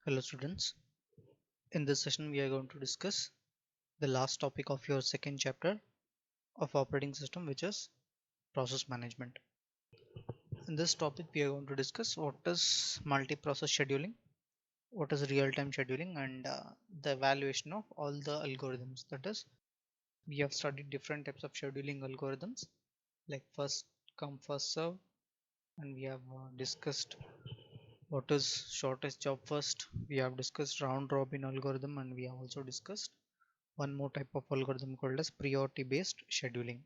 Hello students, in this session we are going to discuss the last topic of your second chapter of operating system, which is process management. In this topic we are going to discuss what is multi-process scheduling, what is real-time scheduling, and the evaluation of all the algorithms. That is, we have studied different types of scheduling algorithms like first come first serve, and we have discussed what is shortest job first. We have discussed round robin algorithm, and we have also discussed one more type of algorithm called as priority based scheduling.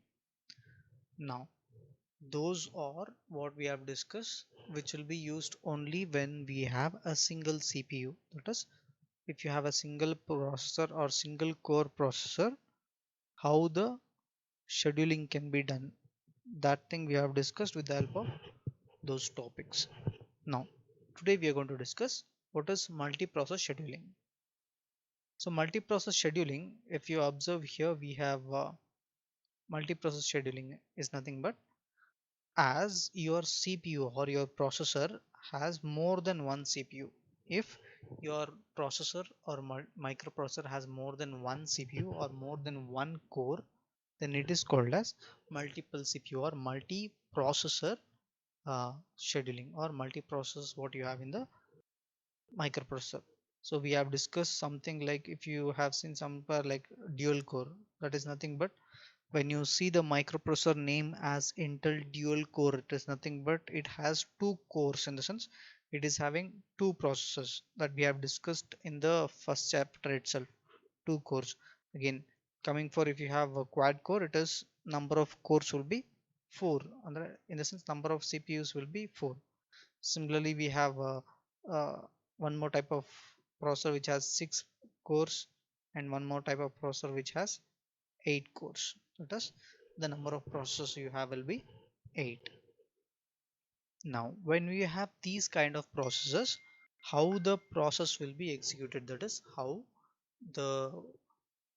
Now those are what we have discussed, which will be used only when we have a single CPU. That is, if you have a single processor or single core processor, how the scheduling can be done, that thing we have discussed with the help of those topics. Now today we are going to discuss what is multi-process scheduling. So multi-process scheduling, if you observe here, we have multi-process scheduling is nothing but as your CPU or your processor has more than one CPU. If your processor or microprocessor has more than one CPU or more than one core, then it is called as multiple CPU or multi-processor scheduling, or multi-process what you have in the microprocessor. So we have discussed something like, if you have seen somewhere like dual core, that is nothing but when you see the microprocessor name as Intel dual core, it is nothing but it has two cores, in the sense it is having two processors that we have discussed in the first chapter itself. Two cores. Again, coming for, if you have a quad core, it is number of cores will be 4, in the sense number of CPUs will be 4. Similarly, we have one more type of processor which has 6 cores, and one more type of processor which has 8 cores. That is, the number of processors you have will be 8. Now when we have these kind of processes, how the process will be executed, that is how the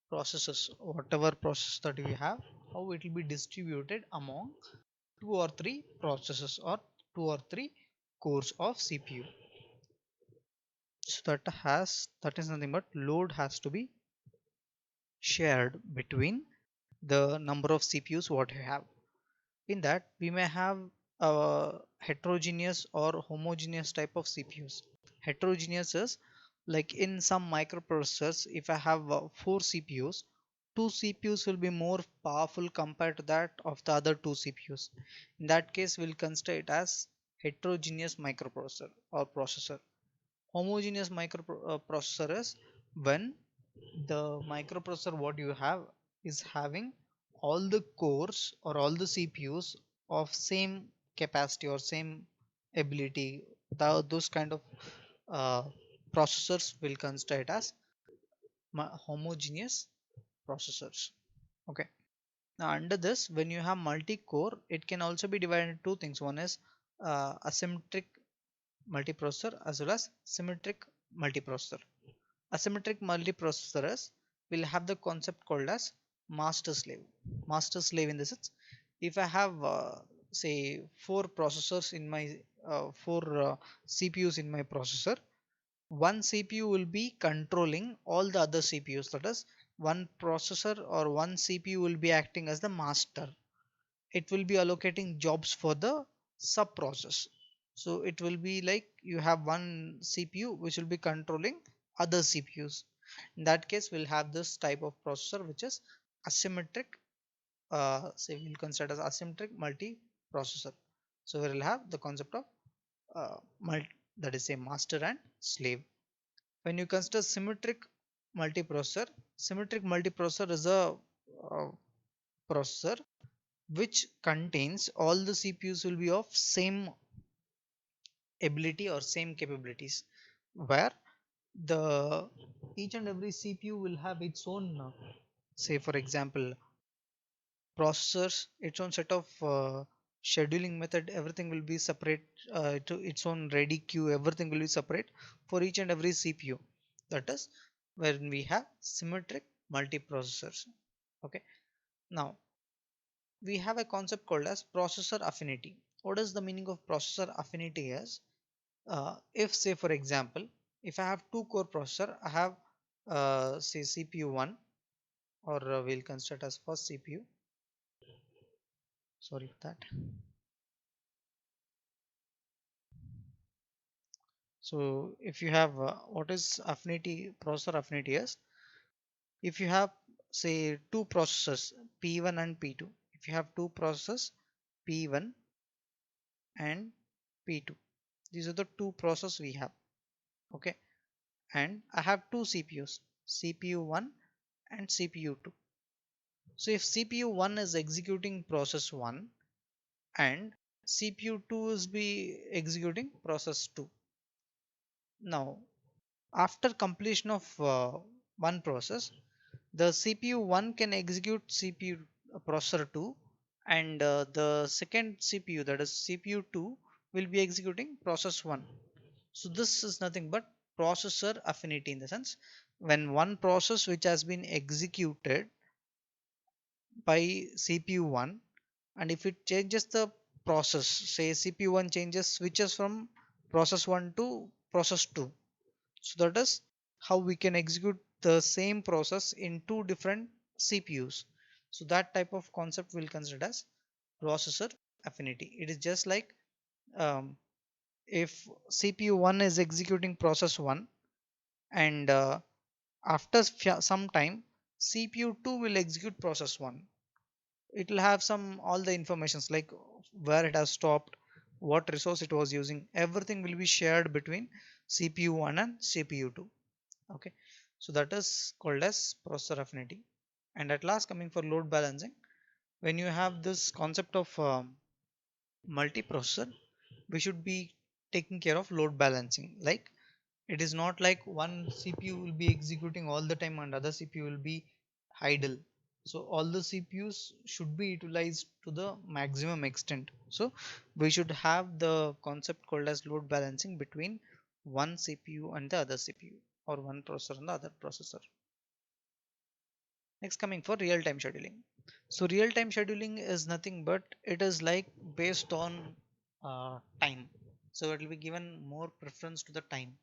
processes, whatever process that we have, how it will be distributed among 2 or 3 processes or 2 or 3 cores of CPU. So that is nothing but load has to be shared between the number of CPUs what you have. In that, we may have a heterogeneous or homogeneous type of CPUs. Heterogeneous is like in some microprocessors, if I have 4 CPUs, 2 CPUs will be more powerful compared to that of the other 2 CPUs. In that case, we'll consider it as heterogeneous microprocessor or processor. Homogeneous microprocessor is when the microprocessor what you have is having all the cores or all the CPUs of same capacity or same ability. Those kind of uh, processors will consider it as homogeneous processors. Okay. Now under this, when you have multi-core, it can also be divided into two things. One is asymmetric multiprocessor as well as symmetric multiprocessor. Asymmetric multiprocessors will have the concept called as master slave. Master slave in the sense, if I have say 4 processors in my 4 CPUs in my processor, one CPU will be controlling all the other CPUs. That is, one processor or one CPU will be acting as the master. It will be allocating jobs for the sub process. So it will be like you have one CPU which will be controlling other CPUs. In that case, we'll have this type of processor which is asymmetric. Say we'll consider as asymmetric multi-processor. So we'll have the concept of that is a master and slave. When you consider symmetric multiprocessor is a processor which contains all the CPUs will be of same ability or same capabilities, where the each and every CPU will have its own say for example processors, its own set of scheduling method, everything will be separate to its own ready queue, everything will be separate for each and every CPU. That is when we have symmetric multiprocessors. Okay. Now we have a concept called as processor affinity. What is the meaning of processor affinity? Is if say for example, If I have two core processor, I have say CPU 1, or we'll consider as first CPU. Sorry for that. So if you have what is affinity, processor affinity is, if you have say two processors P1 and P2, if you have two processors P1 and P2, these are the two processors we have. Okay, and I have two CPUs, CPU1 and CPU2. So if CPU1 is executing process 1 and CPU2 is be executing process 2. Now after completion of one process, the CPU 1 can execute CPU processor 2, and the second CPU, that is CPU 2, will be executing process 1. So this is nothing but processor affinity, in the sense when one process which has been executed by CPU 1, and if it changes the process, say CPU 1 changes switches from process 1 to process 2, so that is how we can execute the same process in two different CPUs. So that type of concept we'll consider as processor affinity. It is just like um, if CPU 1 is executing process 1, and after some time CPU 2 will execute process 1. It will have some all the informations like where it has stopped, what resource it was using, everything will be shared between CPU 1 and CPU 2. Okay, so that is called as processor affinity. And at last, coming for load balancing, when you have this concept of multi-processor, we should be taking care of load balancing. Like it is not like one CPU will be executing all the time and other CPU will be idle. So all the CPUs should be utilized to the maximum extent. So we should have the concept called as load balancing between one CPU and the other CPU, or one processor and the other processor. Next, coming for real-time scheduling. So real-time scheduling is nothing but it is like based on time. So it will be given more preference to the time.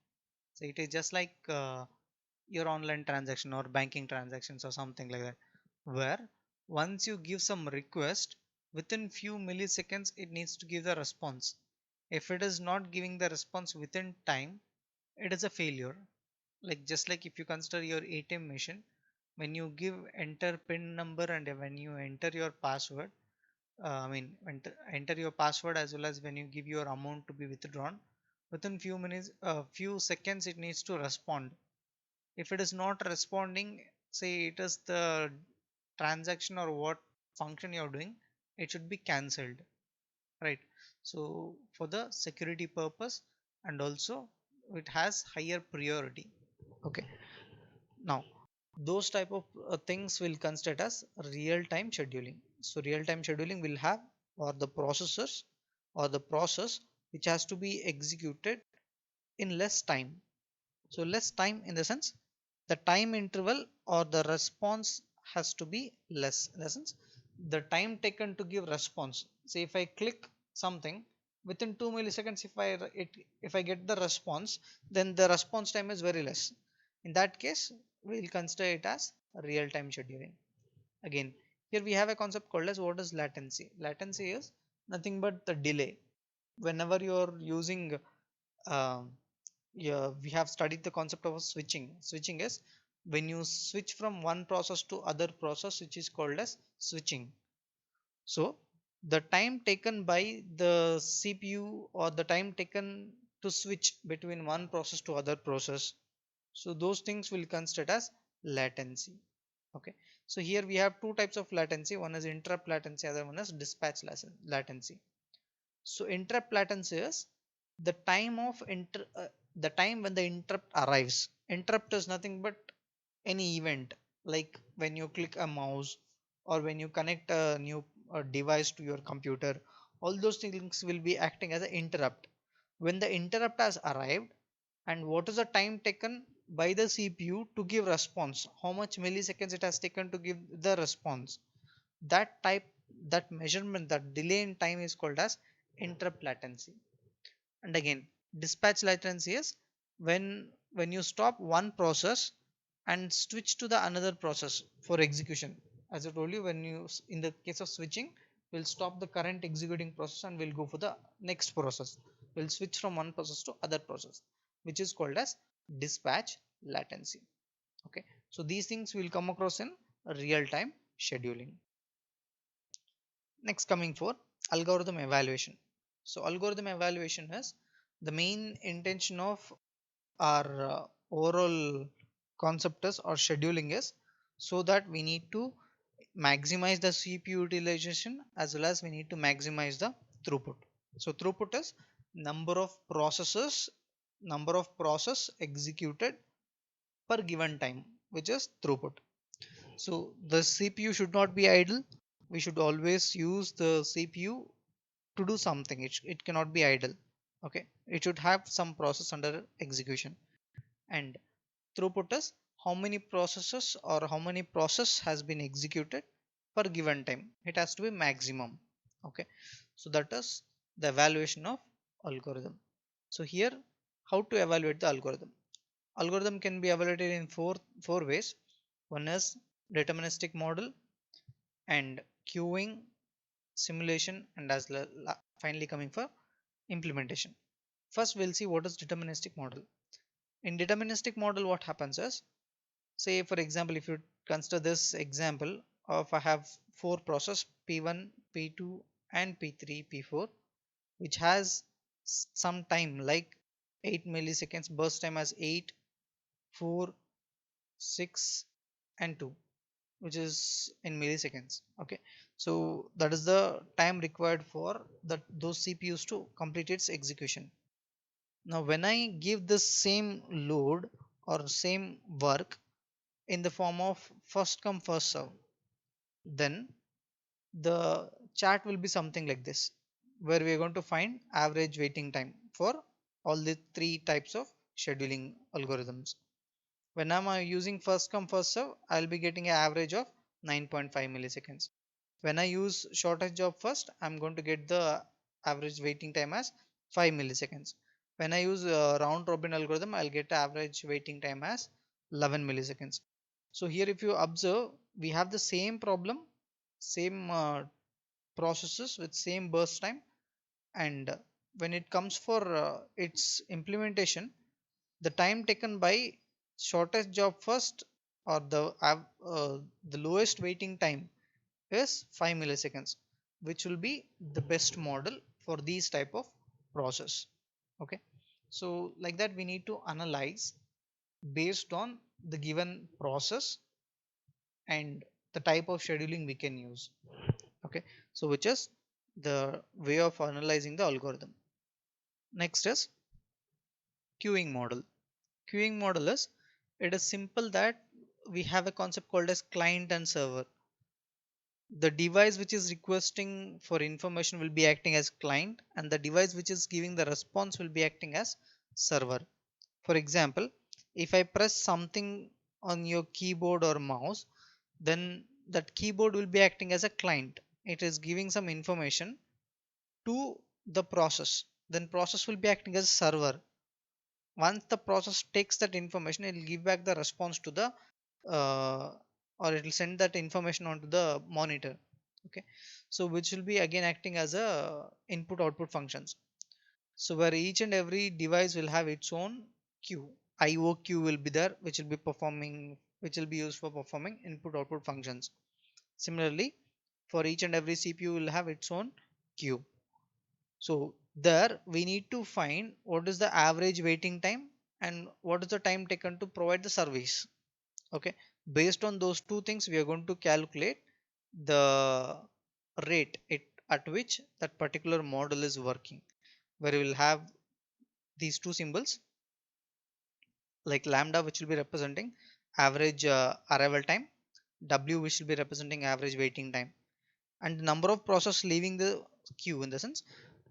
So it is just like your online transaction or banking transactions or something like that, where once you give some request, within few milliseconds it needs to give the response. If it is not giving the response within time, it is a failure. Like just like if you consider your ATM machine, when you give enter pin number and when you enter your password, enter your password as well as when you give your amount to be withdrawn, within few minutes, few seconds it needs to respond. If it is not responding, say it is the transaction or what function you're doing, it should be cancelled, right? So for the security purpose, and also it has higher priority. Okay, now those type of things will consider as real-time scheduling. So real-time scheduling will have, or the processors or the process which has to be executed in less time. So less time in the sense the time interval or the response has to be less. In the sense the time taken to give response. Say if I click something, within 2 milliseconds if I get the response, then the response time is very less. In that case, we'll consider it as real time scheduling. Again, here we have a concept called as what is latency. Latency is nothing but the delay. Whenever you're using um, yeah, we have studied the concept of switching. Switching is when you switch from one process to other process, which is called as switching. So the time taken by the CPU, or the time taken to switch between one process to other process, so those things will consider as latency. Okay, so here we have two types of latency. One is interrupt latency, other one is dispatch latency. So interrupt latency is the time of the time when the interrupt arrives. Interrupt is nothing but any event, like when you click a mouse or when you connect a new device to your computer. All those things will be acting as an interrupt. When the interrupt has arrived, and what is the time taken by the CPU to give response, how much milliseconds it has taken to give the response, that type, that measurement, that delay in time is called as interrupt latency. And again, dispatch latency is when you stop one process and switch to the another process for execution. As I told you, when you in the case of switching, we'll stop the current executing process and we'll go for the next process. We'll switch from one process to other process, which is called as dispatch latency. Okay, so these things will come across in real time scheduling. Next, coming for algorithm evaluation. So algorithm evaluation is the main intention of our overall concept is or scheduling is, so that we need to maximize the CPU utilization as well as we need to maximize the throughput. So throughput is number of processes, number of process executed per given time, which is throughput. So the CPU should not be idle. We should always use the CPU to do something. It cannot be idle. Okay, it should have some process under execution. And throughput is how many processes or how many process has been executed per given time. It has to be maximum. Okay, so that is the evaluation of algorithm. So here, how to evaluate the algorithm? Algorithm can be evaluated in four ways. One is deterministic model, and queuing, simulation, and as finally coming for implementation. First, we'll see what is deterministic model. In deterministic model, what happens is, say for example, if you consider this example of I have four process P1, P2, and P3, P4, which has some time like 8 milliseconds, burst time as 8, 4, 6, and 2, which is in milliseconds. Okay, so that is the time required for those CPUs to complete its execution. Now when I give the same load or same work in the form of first come first serve, then the chart will be something like this, where we are going to find average waiting time for all the three types of scheduling algorithms. When I'm using first come first serve, I'll be getting an average of 9.5 milliseconds. When I use shortest job first, I'm going to get the average waiting time as 5 milliseconds. When I use round robin algorithm, I'll get average waiting time as 11 milliseconds. So here if you observe, we have the same problem, same processes with same burst time, and when it comes for its implementation, the time taken by shortest job first or the lowest waiting time is 5 milliseconds, which will be the best model for these type of process. Okay, so like that we need to analyze based on the given process and the type of scheduling we can use. Okay, so which is the way of analyzing the algorithm. Next is queuing model. Queuing model is, it is simple that we have a concept called as client and server. The device which is requesting for information will be acting as client, and the device which is giving the response will be acting as server. For example, if I press something on your keyboard or mouse, then that keyboard will be acting as a client. It is giving some information to the process. Then process will be acting as a server. Once the process takes that information, it will give back the response to the uh, or it will send that information onto the monitor. Okay, so which will be again acting as a input output functions. So where each and every device will have its own queue. IO queue will be there, which will be performing, which will be used for performing input output functions. Similarly, for each and every CPU will have its own queue. So there we need to find what is the average waiting time and what is the time taken to provide the service. Okay, based on those two things, we are going to calculate the rate at which that particular model is working, where we will have these two symbols like lambda, which will be representing average arrival time, w which will be representing average waiting time, and the number of process leaving the queue, in the sense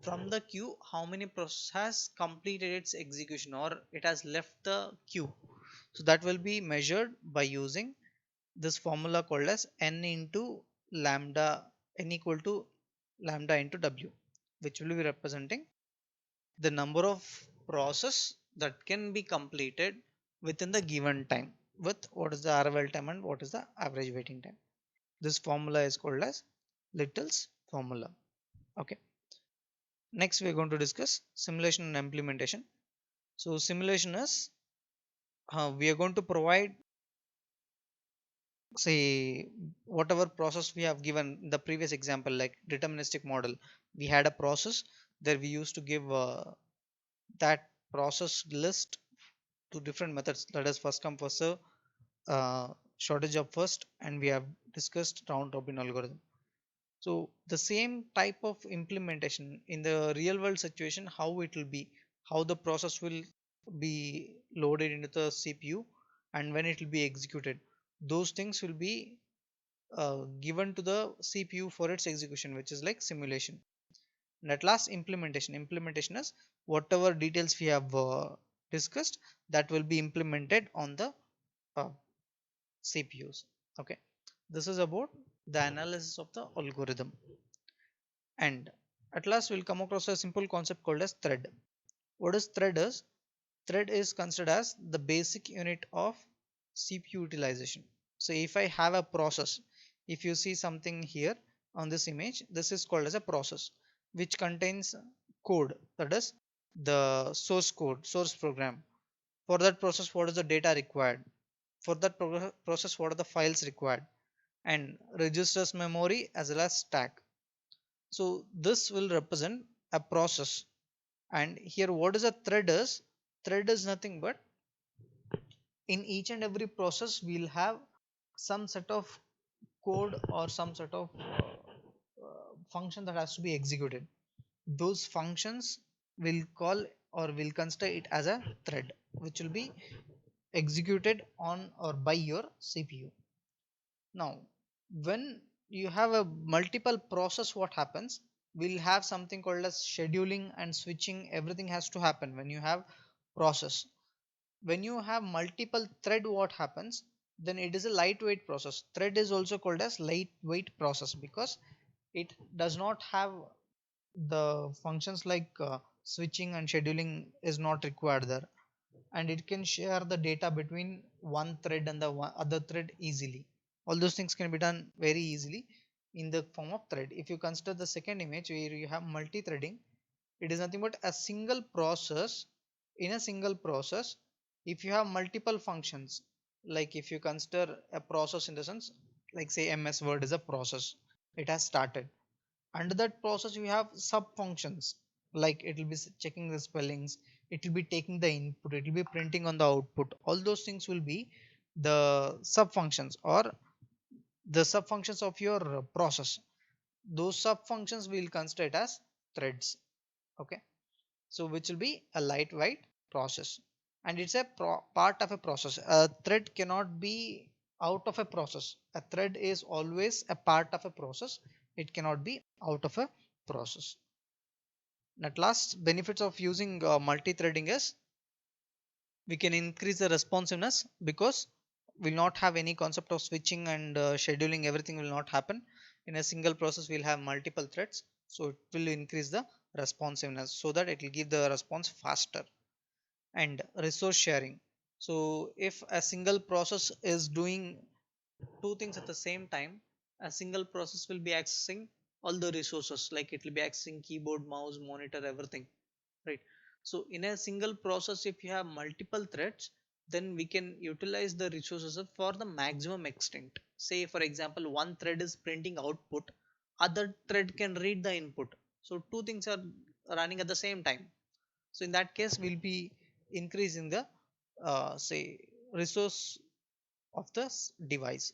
from the queue how many process has completed its execution or it has left the queue. So that will be measured by using this formula called as n into lambda, n equal to lambda into w, which will be representing the number of process that can be completed within the given time with what is the arrival time and what is the average waiting time. This formula is called as Little's formula. Okay. Next, we are going to discuss simulation and implementation. So, simulation is we are going to provide, say, whatever process we have given in the previous example, like deterministic model. We had a process there. We used to give that process list to different methods. That is first come first serve, shortage of first, and we have discussed round robin algorithm. So the same type of implementation in the real world situation, how it will be, how the process will be loaded into the CPU and when it will be executed, those things will be given to the CPU for its execution, which is like simulation. And at last, implementation is whatever details we have discussed, that will be implemented on the uh, CPUs. Okay, this is about the analysis of the algorithm. And at last, we'll come across a simple concept called as thread. What is thread is? Thread is considered as the basic unit of CPU utilization. So if I have a process, if you see something here on this image, this is called as a process which contains code, that is the source code, source program. For that process, what is the data required? For that process, what are the files required? And registers, memory, as well as stack. So this will represent a process. And here what is a thread is? Thread is nothing but in each and every process we'll have some set of code or some set of function that has to be executed. Those functions will call or will consider it as a thread which will be executed on or by your CPU. Now, when you have a multiple process, what happens? We'll have something called as scheduling and switching. Everything has to happen when you have process. When you have multiple thread, what happens? Then it is a lightweight process. Thread is also called as lightweight process because it does not have the functions like switching and scheduling is not required there, and it can share the data between one thread and the other thread easily. All those things can be done very easily in the form of thread. If you consider the second image where you have multi-threading, it is nothing but a single process. In a single process, if you have multiple functions, like if you consider a process in the sense, like say MS Word is a process, it has started. Under that process you have sub functions, like it will be checking the spellings, it will be taking the input, it will be printing on the output. All those things will be the sub functions or the sub functions of your process. Those sub functions we will consider it as threads. Okay, so which will be a lightweight process, and it's a part of a process. A thread cannot be out of a process. A thread is always a part of a process, it cannot be out of a process. And at last, benefits of using multi-threading is we can increase the responsiveness because we'll not have any concept of switching and scheduling. Everything will not happen in a single process. We'll have multiple threads, so it will increase the responsiveness so that it will give the response faster. And resource sharing, so if a single process is doing two things at the same time, a single process will be accessing all the resources, like it will be accessing keyboard, mouse, monitor, everything, right? So in a single process, if you have multiple threads, then we can utilize the resources for the maximum extent. Say for example, one thread is printing output, other thread can read the input, so two things are running at the same time. So in that case we'll be increasing the say resource of the device,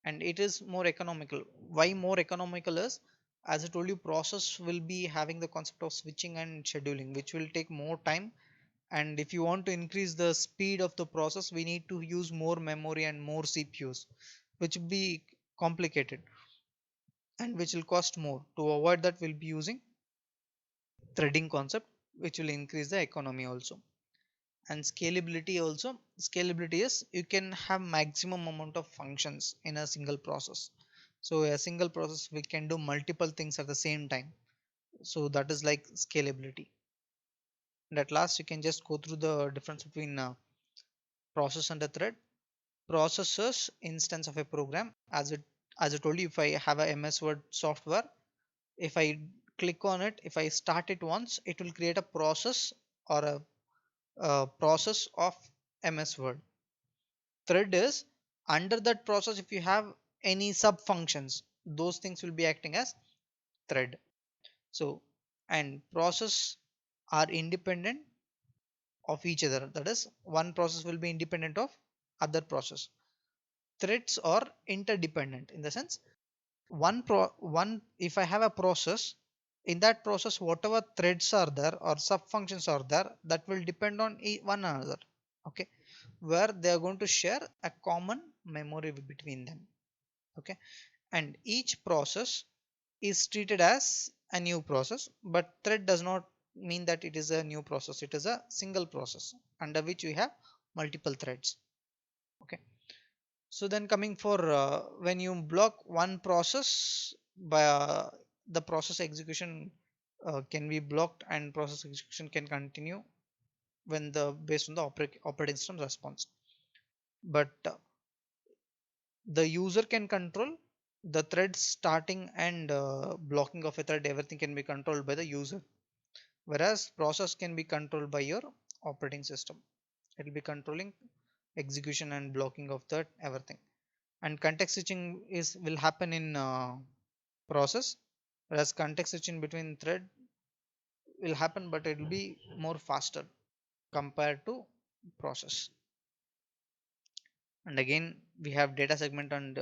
and it is more economical. Why more economical is, as I told you, process will be having the concept of switching and scheduling, which will take more time. And if you want to increase the speed of the process, we need to use more memory and more CPUs, which will be complicated and which will cost more. To avoid that, we'll be using threading concept, which will increase the economy also. And scalability also, scalability is you can have maximum amount of functions in a single process. So a single process we can do multiple things at the same time, so that is like scalability. And at last you can just go through the difference between process and a thread. Processes instance of a program, as I told you, if I have a MS Word software, if I click on it, if I start it once, it will create a process or a process of MS Word. Thread is under that process, if you have any sub functions, those things will be acting as thread. So, and process are independent of each other, that is one process will be independent of other process. Threads are interdependent in the sense, one if I have a process, in that process whatever threads are there or sub functions are there, that will depend on one another. Okay, where they are going to share a common memory between them. Okay, and each process is treated as a new process, but thread does not mean that it is a new process, it is a single process under which we have multiple threads. Okay, so then coming for when you block one process by the process execution can be blocked and process execution can continue when the based on the operating system response. But the user can control the thread starting and blocking of a thread, everything can be controlled by the user, whereas process can be controlled by your operating system. It will be controlling execution and blocking of that everything. And context switching is will happen in process, whereas context switching between thread will happen, but it will be more faster compared to process. And again we have data segment and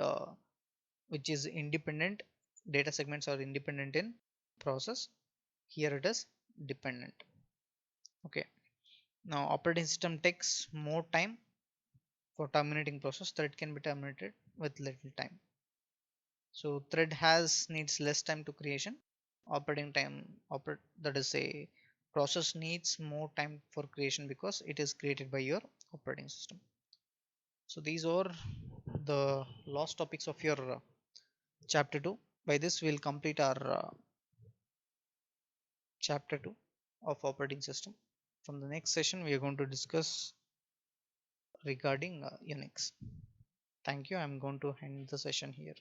which is independent. Data segments are independent in process, here it is dependent. Okay, now operating system takes more time for terminating process, thread can be terminated with little time. So thread has needs less time to creation, operating time that is a process needs more time for creation because it is created by your operating system. So these are the last topics of your chapter 2. By this we'll complete our chapter 2 of operating system. From the next session we are going to discuss regarding Unix. Thank you. I'm going to end the session here.